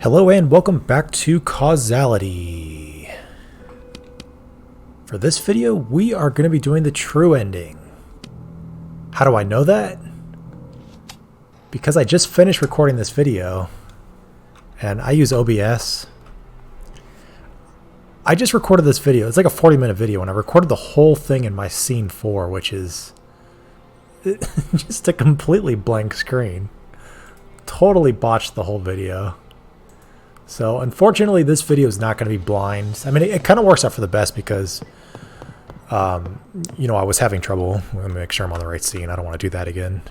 Hello and welcome back to Causality. For this video, we are going to be doing the true ending. How do I know that? Because I just finished recording this video, and I use OBS. I just recorded this video. It's like a 40-minute video, and I recorded the whole thing in my scene 4, which is just a completely blank screen. Totally botched the whole video. So unfortunately, this video is not going to be blind. I mean, it kind of works out for the best because, I was having trouble. Let me make sure I'm on the right scene. I don't want to do that again.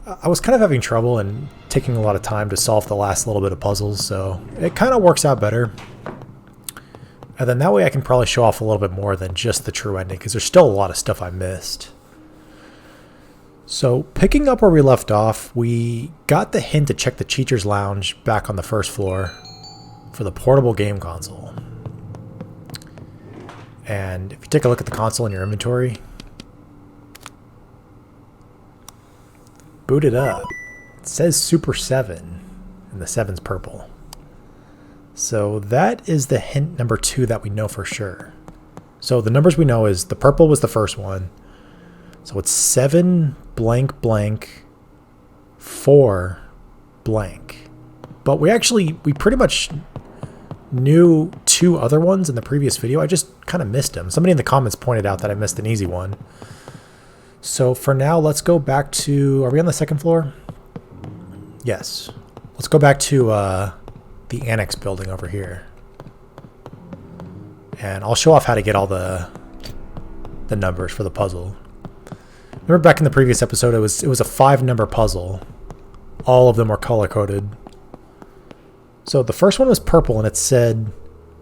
I was kind of having trouble and taking a lot of time to solve the last little bit of puzzles, so it kind of works out better. And then that way I can probably show off a little bit more than just the true ending, because there's still a lot of stuff I missed. So picking up where we left off, we got the hint to check the Teacher's Lounge back on the first floor for the portable game console. And if you take a look at the console in your inventory, boot it up. It says Super 7, and the 7's purple. So that is the hint number 2 that we know for sure. So the numbers we know is the purple was the first one. So it's 7 blank blank 4 blank. But we pretty much knew 2 other ones in the previous video. I just kind of missed them. Somebody in the comments pointed out that I missed an easy one. So for now, let's go back to, are we on the second floor? Yes. Let's go back to the Annex building over here. And I'll show off how to get all the numbers for the puzzle. Remember back in the previous episode, it was a 5-number puzzle. All of them were color-coded. So the first one was purple, and it said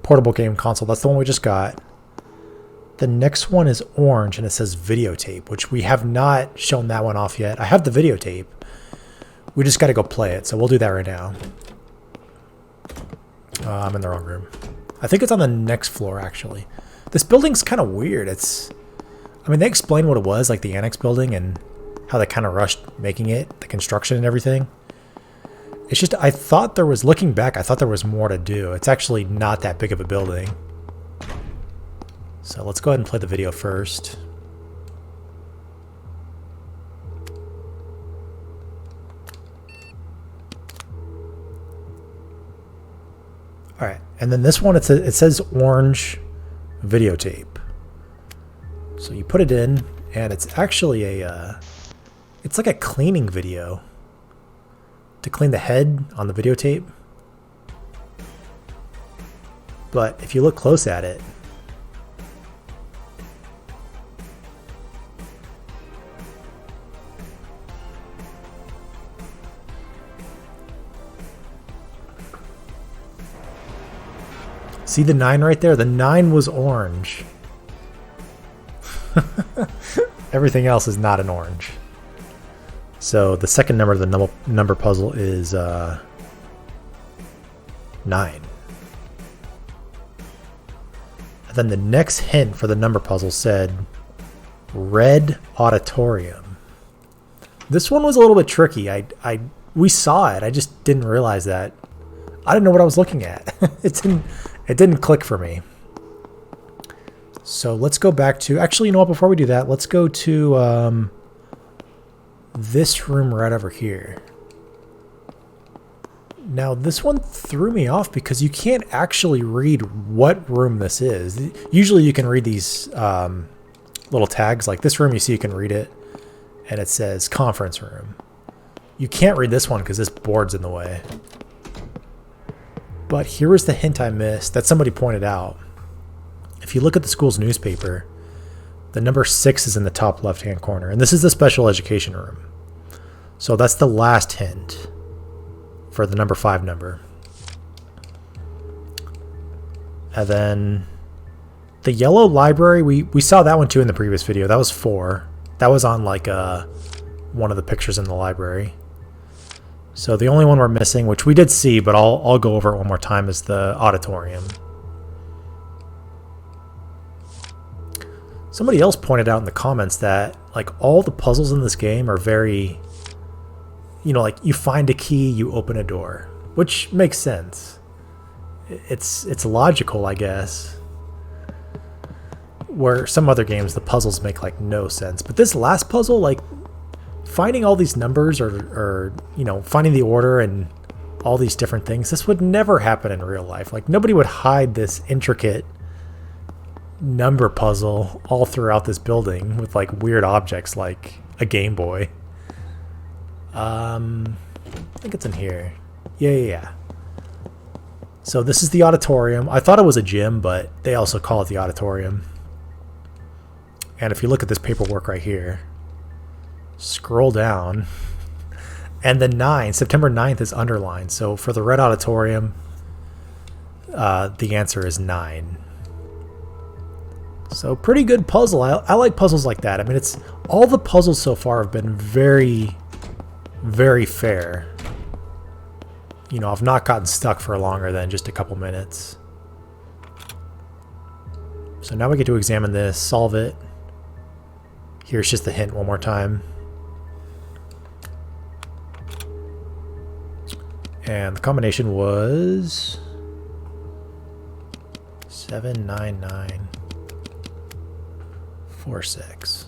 portable game console. That's the one we just got. The next one is orange, and it says videotape, which we have not shown that one off yet. I have the videotape. We just got to go play it, so we'll do that right now. I'm in the wrong room. I think it's on the next floor, actually. This building's kind of weird. They explained what it was, like the Annex building, and how they kind of rushed making it, the construction and everything. It's just, looking back, I thought there was more to do. It's actually not that big of a building. So let's go ahead and play the video first. All right, and then this one, it says orange videotape. So you put it in, and it's actually it's like a cleaning video to clean the head on the videotape. But if you look close at it, see the 9 right there? The 9 was orange. Everything else is not an orange. So the second number of the number puzzle is 9. And then the next hint for the number puzzle said red auditorium. This one was a little bit tricky. We saw it. I just didn't realize that. I didn't know what I was looking at. It didn't click for me. So let's go back to, actually, you know what, before we do that, let's go to this room right over here. Now, this one threw me off because you can't actually read what room this is. Usually you can read these little tags, like this room, you see you can read it, and it says conference room. You can't read this one because this board's in the way. But here was the hint I missed that somebody pointed out. If you look at the school's newspaper, the number 6 is in the top left-hand corner, and this is the special education room. So that's the last hint for the number 5 number. And then the yellow library, we saw that one too in the previous video. That was 4. That was on like one of the pictures in the library. So the only one we're missing, which we did see, but I'll go over it one more time, is the auditorium. Somebody else pointed out in the comments that like all the puzzles in this game are very, like you find a key, you open a door. which makes sense. It's logical, I guess. Where some other games, the puzzles make like no sense. But this last puzzle, like finding all these numbers or you know, finding the order and all these different things, this would never happen in real life. Like nobody would hide this intricate number puzzle all throughout this building with like weird objects like a Game Boy. I think it's in here. Yeah. So this is the auditorium. I thought it was a gym, but they also call it the auditorium. And if you look at this paperwork right here, scroll down, and the September 9th is underlined. So for the red auditorium, the answer is 9. So pretty good puzzle. I like puzzles like that. I mean, it's all the puzzles so far have been very, very fair. You know, I've not gotten stuck for longer than just a couple minutes. So now we get to examine this, solve it. Here's just the hint one more time. And the combination was 79946.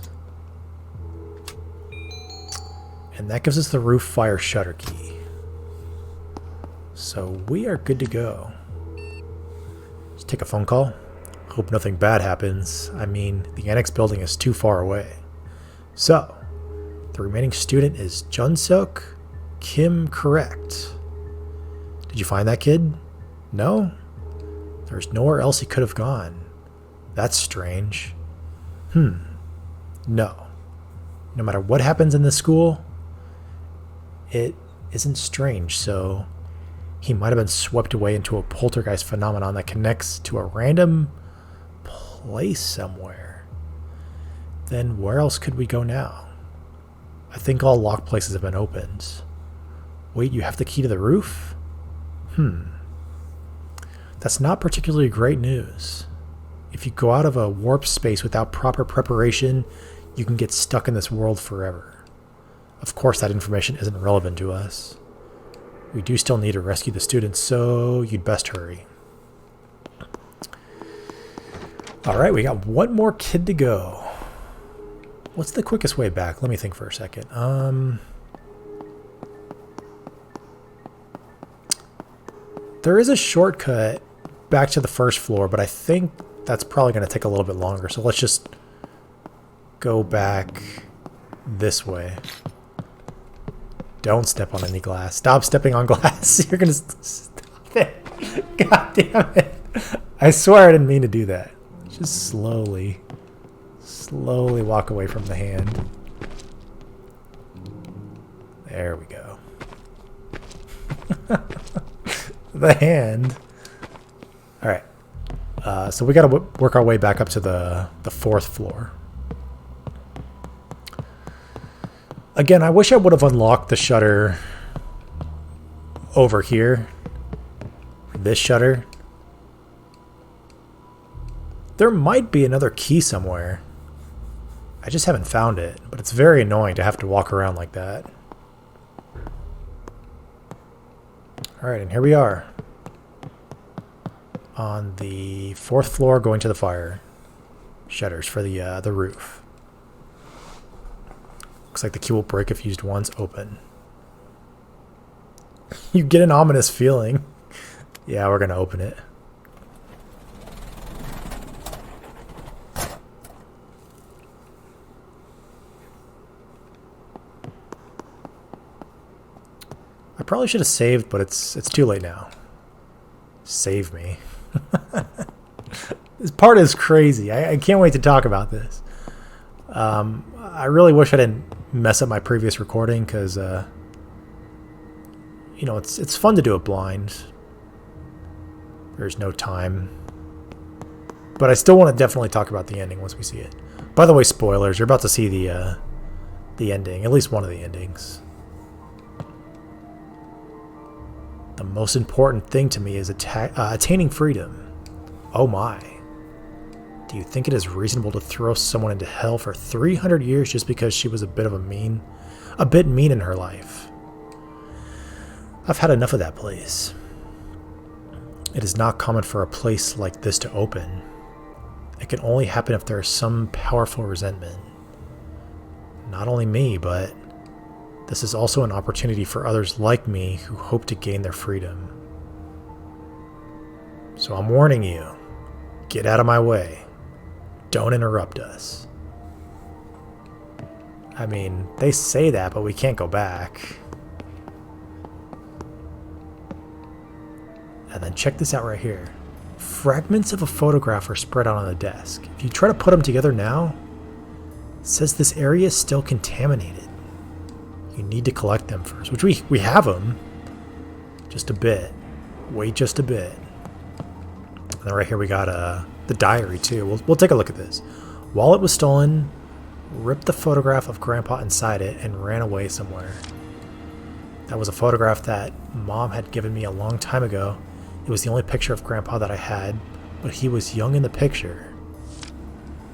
And that gives us the roof fire shutter key. So we are good to go. Let's take a phone call. Hope nothing bad happens. I mean, the Annex building is too far away. So, the remaining student is Junsuk Kim, correct. Did you find that kid? No? There's nowhere else he could have gone. That's strange. No. No matter what happens in this school, it isn't strange, so he might have been swept away into a poltergeist phenomenon that connects to a random place somewhere. Then where else could we go now? I think all locked places have been opened. Wait, you have the key to the roof? That's not particularly great news. If you go out of a warp space without proper preparation, you can get stuck in this world forever. Of course, that information isn't relevant to us. We do still need to rescue the students, so you'd best hurry. Alright, we got one more kid to go. What's the quickest way back? Let me think for a second. There is a shortcut back to the first floor, but I think that's probably going to take a little bit longer. So let's just go back this way. Don't step on any glass. Stop stepping on glass. You're going to stop it. God damn it. I swear I didn't mean to do that. Just slowly walk away from the hand. There we go. The hand. All right. So we got to work our way back up to the fourth floor. Again, I wish I would have unlocked the shutter over here. This shutter. There might be another key somewhere. I just haven't found it, but it's very annoying to have to walk around like that. Alright, and here we are. On the fourth floor, going to the fire shutters for the roof. Looks like the key will break if used once. Open. You get an ominous feeling. Yeah, we're going to open it. I probably should have saved, but it's too late now. Save me. This part is crazy. I can't wait to talk about this. I really wish I didn't mess up my previous recording because, you know, it's fun to do it blind. There's no time. But I still want to definitely talk about the ending once we see it. By the way, spoilers. You're about to see the ending. At least one of the endings. The most important thing to me is attaining freedom. Oh my. Do you think it is reasonable to throw someone into hell for 300 years just because she was a bit mean in her life? I've had enough of that place. It is not common for a place like this to open. It can only happen if there is some powerful resentment. Not only me, but this is also an opportunity for others like me who hope to gain their freedom. So I'm warning you, get out of my way. Don't interrupt us. I mean, they say that, but we can't go back. And then check this out right here. Fragments of a photograph are spread out on the desk. If you try to put them together now, it says this area is still contaminated. You need to collect them first, which we have them. Just a bit. Wait just a bit. And then right here we got the diary too. We'll take a look at this. Wallet was stolen, ripped the photograph of Grandpa inside it, and ran away somewhere. That was a photograph that Mom had given me a long time ago. It was the only picture of Grandpa that I had, but he was young in the picture.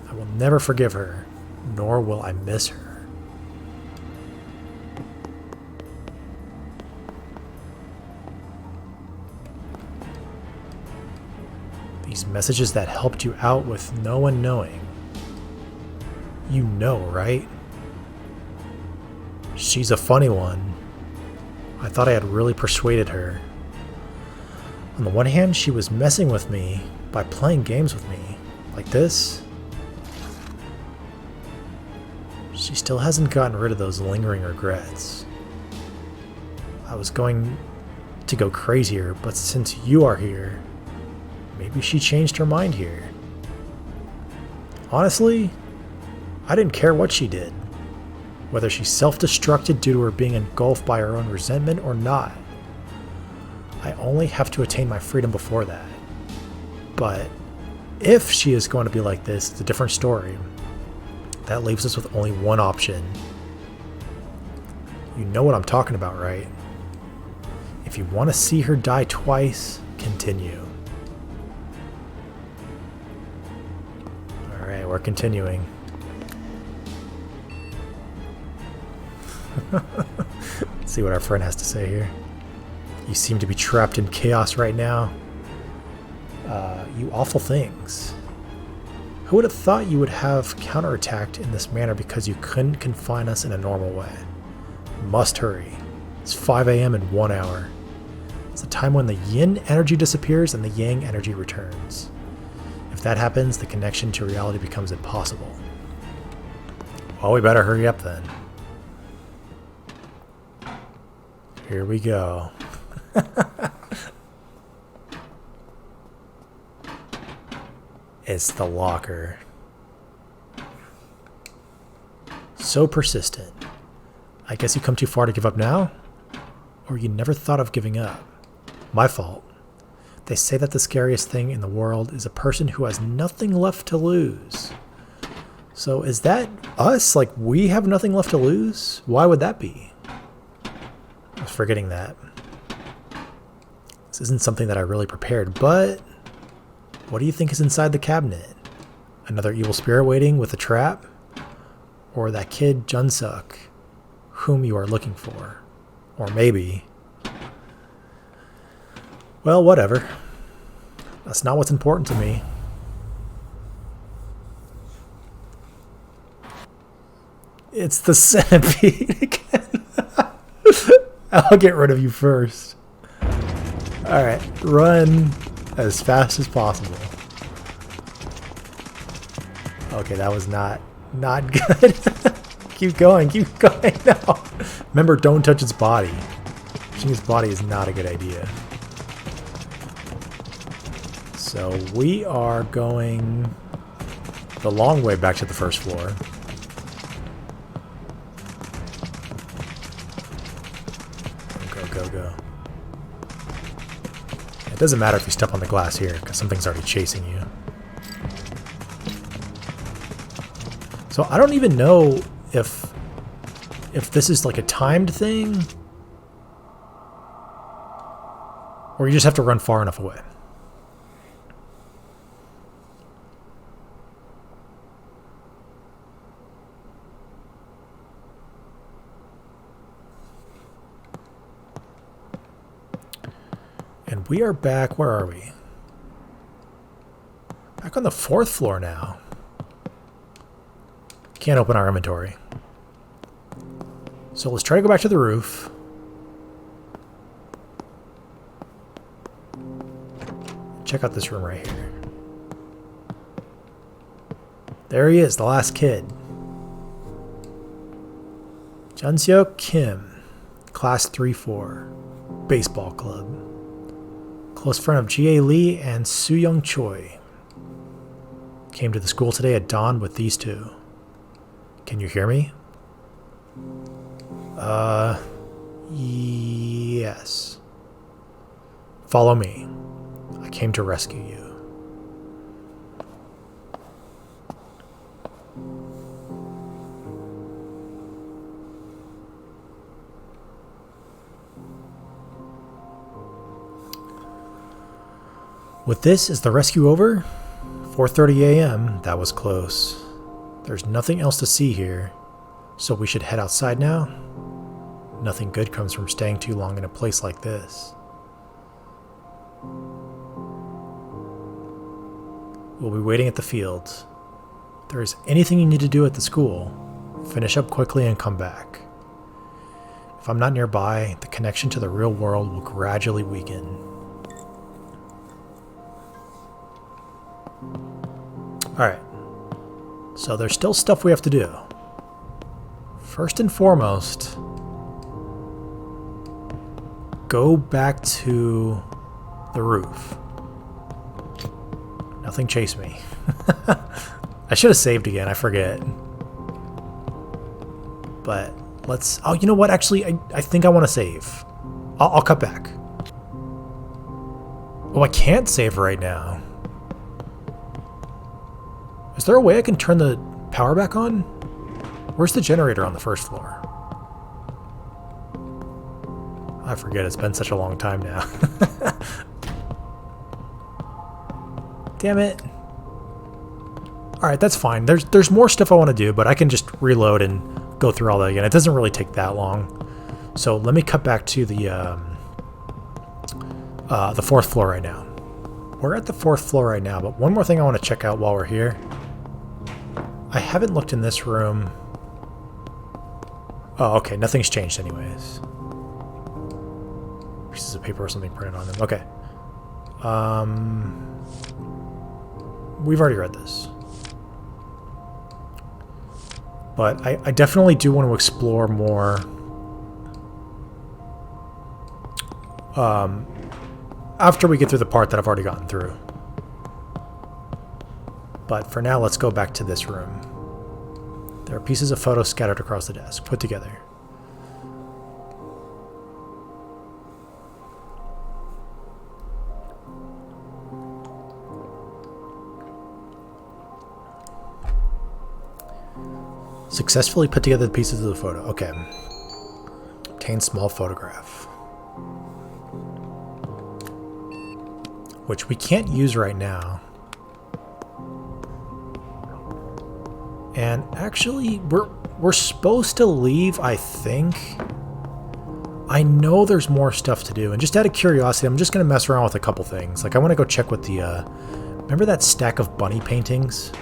I will never forgive her, nor will I miss her. These messages that helped you out with no one knowing. You know, right? She's a funny one. I thought I had really persuaded her. On the one hand, she was messing with me by playing games with me, like this. She still hasn't gotten rid of those lingering regrets. I was going to go crazier, but since you are here, maybe she changed her mind here. Honestly, I didn't care what she did, whether she self-destructed due to her being engulfed by her own resentment or not. I only have to attain my freedom before that. But if she is going to be like this, it's a different story. That leaves us with only one option. You know what I'm talking about, right? If you want to see her die twice, continue. Alright, we're continuing. Let's see what our friend has to say here. You seem to be trapped in chaos right now. You awful things. Who would have thought you would have counterattacked in this manner because you couldn't confine us in a normal way? Must hurry. It's 5 a.m. in 1 hour. It's the time when the yin energy disappears and the yang energy returns. If that happens, the connection to reality becomes impossible. Well, we better hurry up then. Here we go. It's the locker. So persistent. I guess you come too far to give up now? Or you never thought of giving up? My fault. They say that the scariest thing in the world is a person who has nothing left to lose. So is that us? Like, we have nothing left to lose? Why would that be? I was forgetting that. This isn't something that I really prepared, but what do you think is inside the cabinet? Another evil spirit waiting with a trap? Or that kid Junsuk, whom you are looking for? Or maybe... Well, whatever. That's not what's important to me. It's the centipede again. I'll get rid of you first. Alright, run as fast as possible. Okay, that was not good. Keep going. No. Remember, don't touch its body. Touching its body is not a good idea. So we are going the long way back to the first floor. Go. It doesn't matter if you step on the glass here, because something's already chasing you. So I don't even know if this is like a timed thing, or you just have to run far enough away. And we are back. Where are we? Back on the 4th floor now. Can't open our inventory. So let's try to go back to the roof. Check out this room right here. There he is, the last kid. Junseo Kim, Class 3-4, Baseball Club. Close friend of G.A. Lee and Soo-young Choi. Came to the school today at dawn with these two. Can you hear me? Yes. Follow me. I came to rescue you. With this, is the rescue over? 4:30 a.m., that was close. There's nothing else to see here, so we should head outside now? Nothing good comes from staying too long in a place like this. We'll be waiting at the fields. If there is anything you need to do at the school, finish up quickly and come back. If I'm not nearby, the connection to the real world will gradually weaken. Alright, so there's still stuff we have to do. First and foremost, go back to the roof. Nothing chased me. I should have saved again, I forget. But let's... Oh, you know what? Actually, I think I want to save. I'll cut back. Oh, I can't save right now. Is there a way I can turn the power back on? Where's the generator on the 1st floor? I forget, it's been such a long time now. Damn it. Alright, that's fine. There's more stuff I want to do, but I can just reload and go through all that again. It doesn't really take that long. So let me cut back to the 4th floor right now. We're at the 4th floor right now, but one more thing I want to check out while we're here. I haven't looked in this room. Oh, okay, nothing's changed anyways. Pieces of paper or something printed on them. Okay. We've already read this. But I definitely do want to explore more after we get through the part that I've already gotten through. But for now, let's go back to this room. There are pieces of photos scattered across the desk, put together. Successfully put together the pieces of the photo. Okay. Obtain small photograph. Which we can't use right now. And actually, we're supposed to leave, I think. I know there's more stuff to do. And just out of curiosity, I'm just going to mess around with a couple things. Like, I want to go check with the... remember that stack of bunny paintings?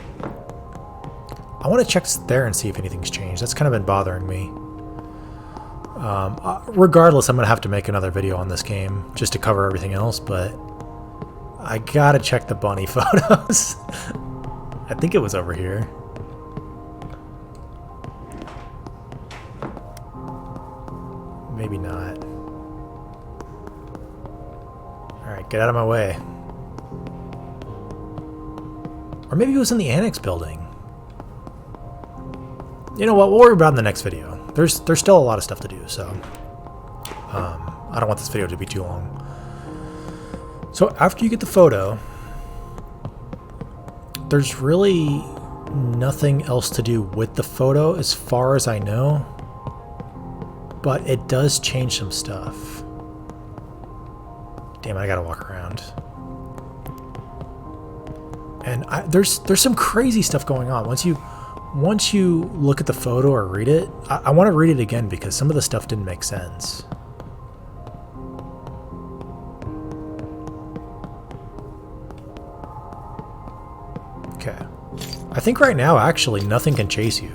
I want to check there and see if anything's changed. That's kind of been bothering me. Regardless, I'm going to have to make another video on this game just to cover everything else, but I gotta check the bunny photos. I think it was over here. Maybe not. Alright, get out of my way. Or maybe it was in the Annex building. You know what, we'll worry about it in the next video. There's still a lot of stuff to do, so I don't want this video to be too long. So after you get the photo, there's really nothing else to do with the photo as far as I know, but it does change some stuff. Damn, I gotta walk around. And there's some crazy stuff going on. Once you look at the photo or read it, I want to read it again because some of the stuff didn't make sense. Okay. I think right now, actually, nothing can chase you.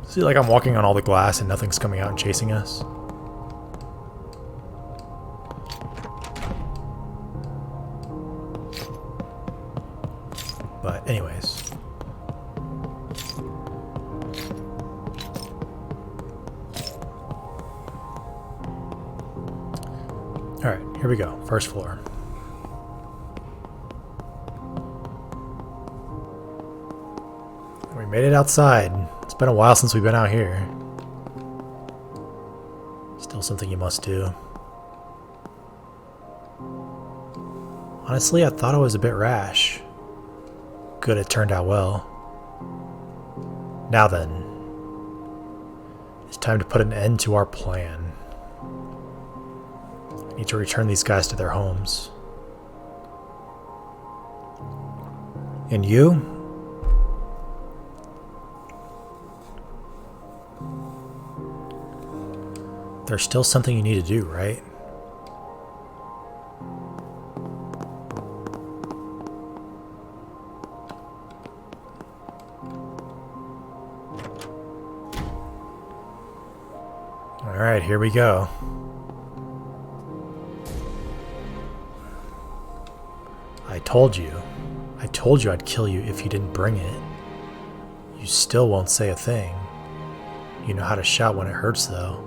See, like I'm walking on all the glass and nothing's coming out and chasing us. But anyways. Alright, here we go. First floor. We made it outside. It's been a while since we've been out here. Still something you must do. Honestly, I thought I was a bit rash. Good, it turned out well. Now then, it's time to put an end to our plan. I need to return these guys to their homes. And you? There's still something you need to do, right? Alright, here we go. I told you. I told you I'd kill you if you didn't bring it. You still won't say a thing. You know how to shout when it hurts, though.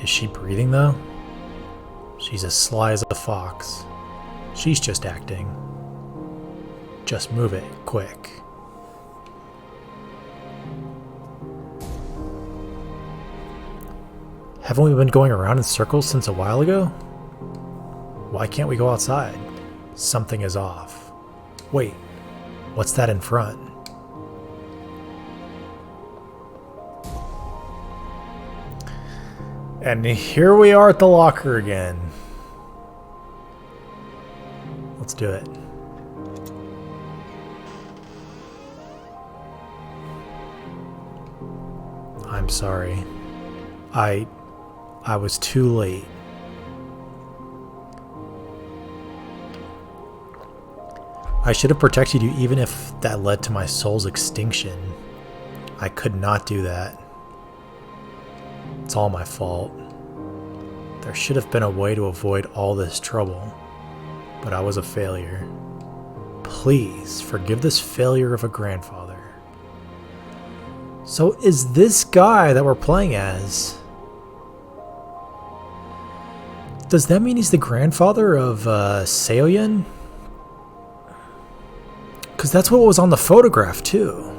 Is she breathing, though? She's as sly as a fox. She's just acting. Just move it, quick. Haven't we been going around in circles since a while ago? Why can't we go outside? Something is off. Wait, what's that in front? And here we are at the locker again. Let's do it. I'm sorry. I was too late. I should have protected you even if that led to my soul's extinction. I could not do that. It's all my fault. There should have been a way to avoid all this trouble, but I was a failure. Please forgive this failure of a grandfather. So is this guy that we're playing as? Does that mean he's the grandfather of Seoyun? Because that's what was on the photograph too.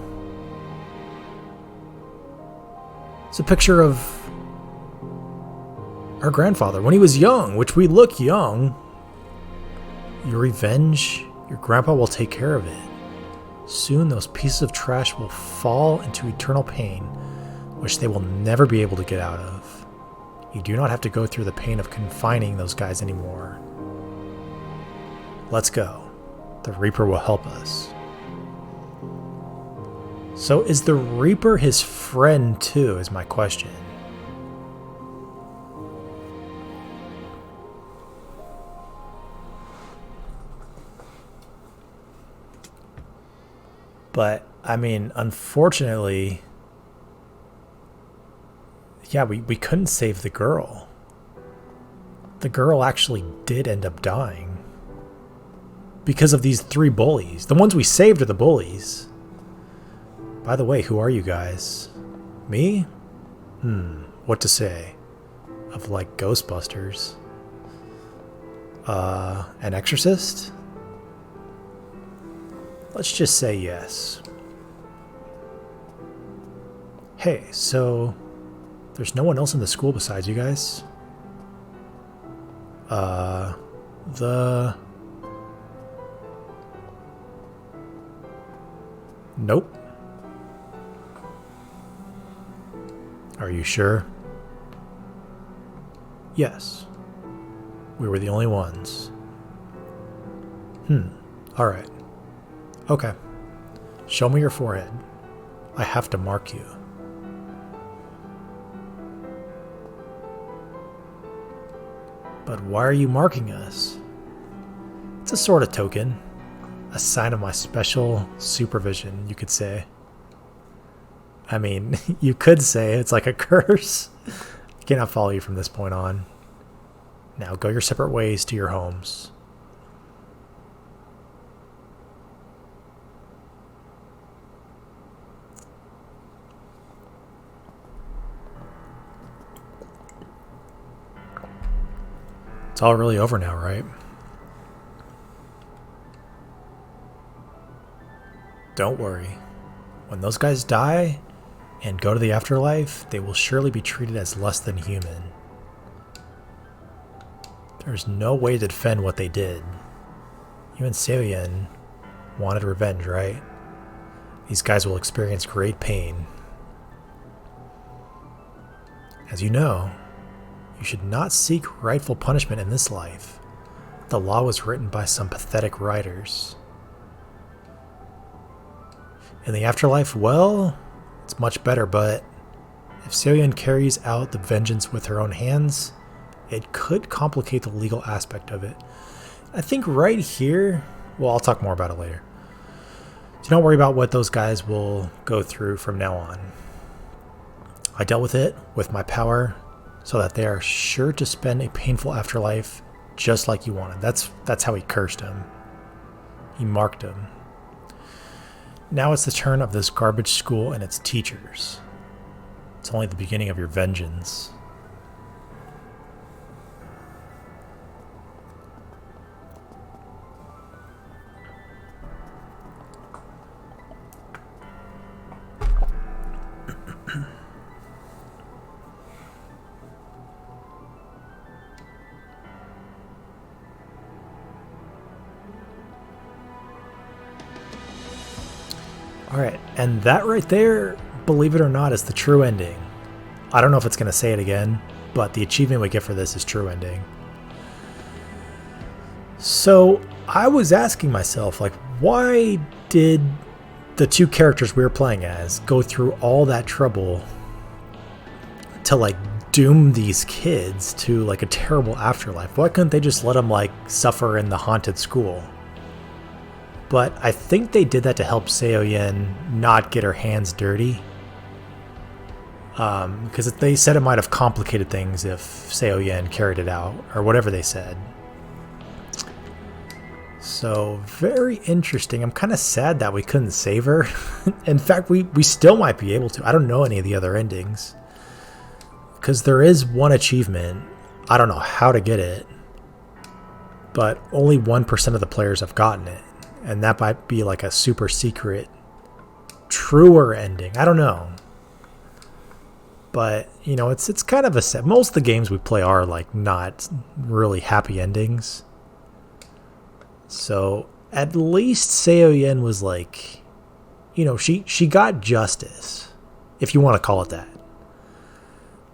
It's a picture of our grandfather when he was young, which we look young. Your revenge, your grandpa will take care of it. Soon those pieces of trash will fall into eternal pain, which they will never be able to get out of. You do not have to go through the pain of confining those guys anymore. Let's go. The Reaper will help us. So is the Reaper his friend too, is my question. But, I mean, unfortunately, yeah, we couldn't save the girl. The girl actually did end up dying. Because of these 3 bullies. The ones we saved are the bullies. By the way, who are you guys? Me? What to say? Of like Ghostbusters. An exorcist? Let's just say yes. Hey, so there's no one else in the school besides you guys? Nope. Are you sure? Yes. We were the only ones. Alright. Okay. Show me your forehead. I have to mark you. But why are you marking us? It's a sort of token. A sign of my special supervision, you could say. I mean, you could say it's like a curse. I cannot follow you from this point on. Now go your separate ways to your homes. It's all really over now, right? Don't worry. When those guys die and go to the afterlife, they will surely be treated as less than human. There's no way to defend what they did. You and Seoyen wanted revenge, right? These guys will experience great pain. As you know, you should not seek rightful punishment in this life. The law was written by some pathetic writers. In the afterlife, well, it's much better, but if Seoyen carries out the vengeance with her own hands, it could complicate the legal aspect of it. I think right here, well, I'll talk more about it later. So don't worry about what those guys will go through from now on. I dealt with it with my power so that they are sure to spend a painful afterlife just like you wanted. That's how he cursed him. He marked him. Now it's the turn of this garbage school and its teachers. It's only the beginning of your vengeance. Alright, and that right there, believe it or not, is the true ending. I don't know if it's going to say it again, but the achievement we get for this is true ending. So, I was asking myself, like, why did the two characters we were playing as go through all that trouble to, like, doom these kids to, like, a terrible afterlife? Why couldn't they just let them, like, suffer in the haunted school? But I think they did that to help Seoyen not get her hands dirty. Because they said it might have complicated things if Seoyen carried it out, or whatever they said. So, very interesting. I'm kind of sad that we couldn't save her. In fact, we still might be able to. I don't know any of the other endings. Because there is one achievement. I don't know how to get it. But only 1% of the players have gotten it. And that might be like a super secret, truer ending. I don't know. But, you know, it's kind of a set. Most of the games we play are like not really happy endings. So at least Seoyen was like, you know, she got justice, if you want to call it that.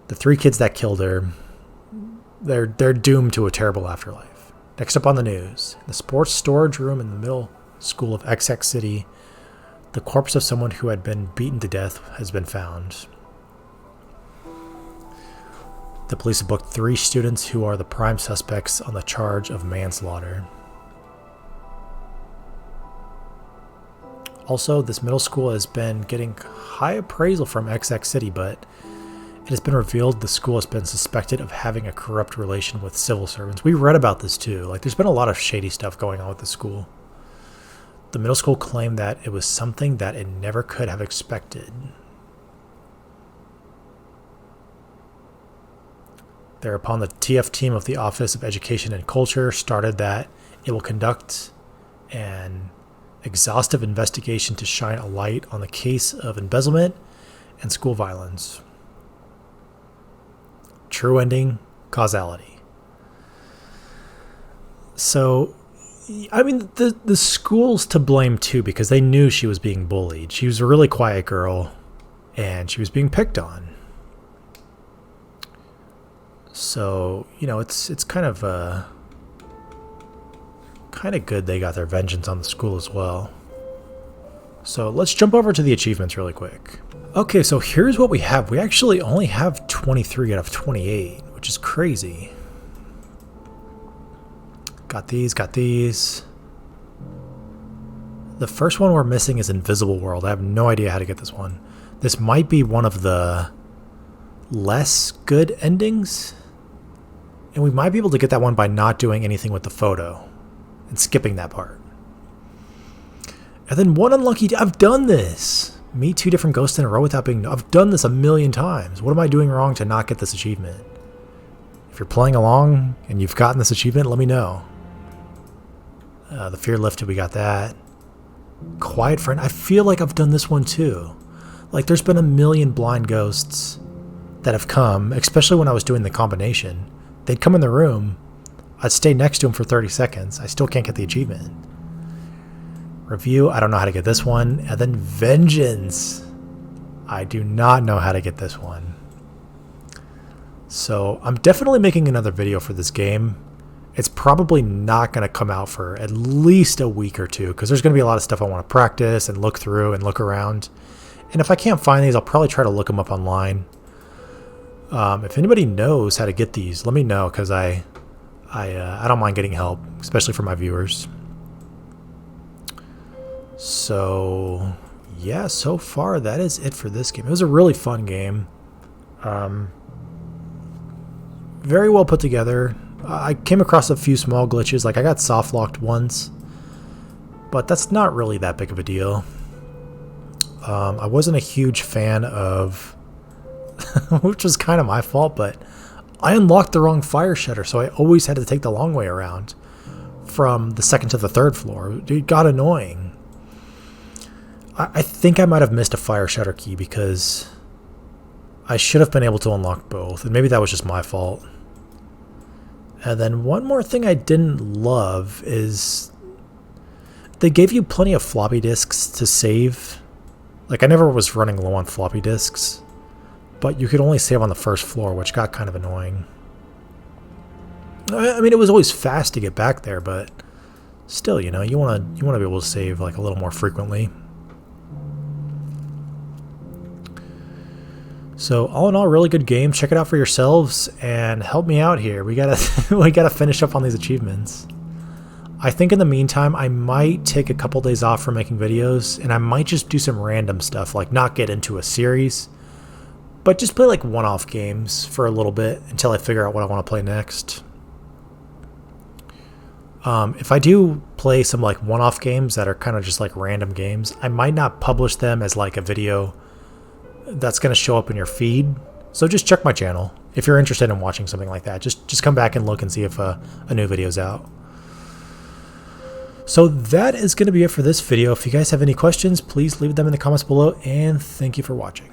The three kids that killed her, they're doomed to a terrible afterlife. Next up on the news, the sports storage room in the middle school of XX City, the corpse of someone who had been beaten to death has been found. The police have booked 3 students who are the prime suspects on the charge of manslaughter. Also, this middle school has been getting high appraisal from XX City, but it has been revealed the school has been suspected of having a corrupt relation with civil servants. We read about this too. Like, there's been a lot of shady stuff going on with the school. The middle school claimed that it was something that it never could have expected. Thereupon, the TF team of the Office of Education and Culture started that it will conduct an exhaustive investigation to shine a light on the case of embezzlement and school violence. True ending, causality. So, I mean, the school's to blame too, because they knew she was being bullied. She was a really quiet girl, and she was being picked on. So, you know, it's kind of good they got their vengeance on the school as well. So let's jump over to the achievements really quick. Okay, so here's what we have. We actually only have 23 out of 28, which is crazy. Got these, got these. The first one we're missing is Invisible World. I have no idea how to get this one. This might be one of the less good endings. And we might be able to get that one by not doing anything with the photo and skipping that part. And then one unlucky... I've done this! Meet 2 different ghosts in a row without being... I've done this 1,000,000 times. What am I doing wrong to not get this achievement? If you're playing along and you've gotten this achievement, let me know. The Fear Lifted, we got that. Quiet Friend. I feel like I've done this one too. Like there's been 1,000,000 blind ghosts that have come, especially when I was doing the combination. They'd come in the room. I'd stay next to them for 30 seconds. I still can't get the achievement. Review. I don't know how to get this one. And then Vengeance. I do not know how to get this one. So I'm definitely making another video for this game. It's probably not going to come out for at least a week or two because there's going to be a lot of stuff I want to practice and look through and look around. And if I can't find these, I'll probably try to look them up online. If anybody knows how to get these, let me know because I don't mind getting help, especially for my viewers. So yeah, so far that is it for this game. It was a really fun game. Very well put together. I came across a few small glitches, like I got soft locked once, but that's not really that big of a deal. I wasn't a huge fan of, which was kind of my fault, but I unlocked the wrong fire shutter, so I always had to take the long way around from the 2nd to the 3rd floor. It got annoying. I think I might have missed a fire shutter key because I should have been able to unlock both, and maybe that was just my fault. And then one more thing I didn't love is they gave you plenty of floppy disks to save. Like I never was running low on floppy disks, but you could only save on the 1st floor, which got kind of annoying. I mean, it was always fast to get back there, but still, you know, you want to be able to save like a little more frequently. So all in all, really good game. Check it out for yourselves and help me out here. We gotta finish up on these achievements. I think in the meantime, I might take a couple days off from making videos, and I might just do some random stuff, like not get into a series, but just play like one-off games for a little bit until I figure out what I want to play next. If I do play some like one-off games that are kind of just like random games, I might not publish them as like a video that's going to show up in your feed. So just check my channel if you're interested in watching something like that. Just come back and look and see if a new video's out. So that is going to be it for this video. If you guys have any questions, please leave them in the comments below, and thank you for watching.